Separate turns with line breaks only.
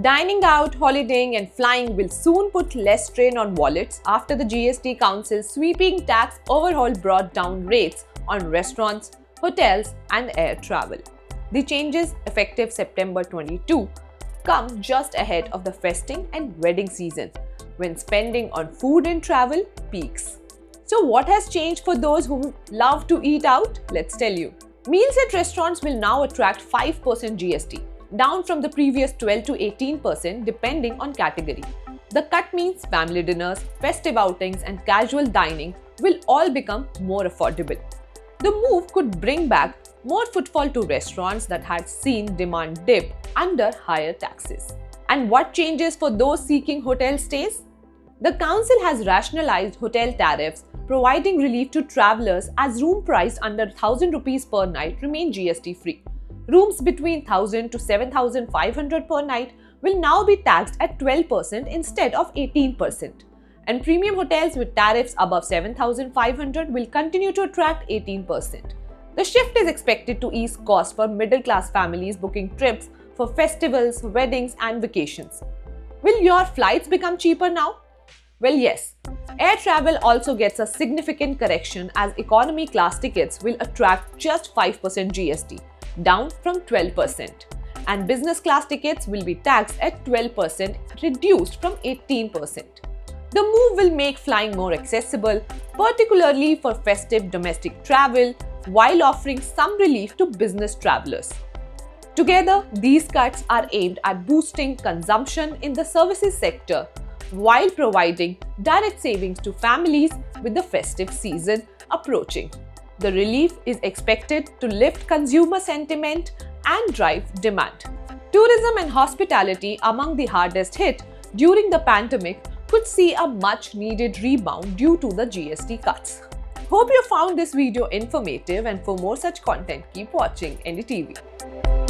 Dining out, holidaying, and flying will soon put less strain on wallets after the GST Council's sweeping tax overhaul brought down rates on restaurants, hotels, and air travel. The changes, effective September 22, come just ahead of the festive and wedding season, when spending on food and travel peaks. So, what has changed for those who love to eat out? Let's tell you. Meals at restaurants will now attract 5% GST, down from the previous 12 to 18% depending on category. The cut means family dinners, festive outings, and casual dining will all become more affordable. The move could bring back more footfall to restaurants that had seen demand dip under higher taxes. And what changes for those seeking hotel stays? The council has rationalized hotel tariffs, providing relief to travelers as room priced under 1,000 rupees per night remain GST free. Rooms between 1,000 to 7,500 per night will now be taxed at 12% instead of 18%. And premium hotels with tariffs above 7,500 will continue to attract 18%. The shift is expected to ease costs for middle-class families booking trips for festivals, weddings, and vacations. Will your flights become cheaper now? Well, yes. Air travel also gets a significant correction as economy class tickets will attract just 5% GST, down from 12%. And business class tickets will be taxed at 12%, reduced from 18%. The move will make flying more accessible, particularly for festive domestic travel, while offering some relief to business travelers. Together, these cuts are aimed at boosting consumption in the services sector while providing direct savings to families with the festive season approaching. The relief is expected to lift consumer sentiment and drive demand. Tourism and hospitality, among the hardest hit during the pandemic, could see a much needed rebound due to the GST cuts. Hope you found this video informative, and for more such content, keep watching NDTV.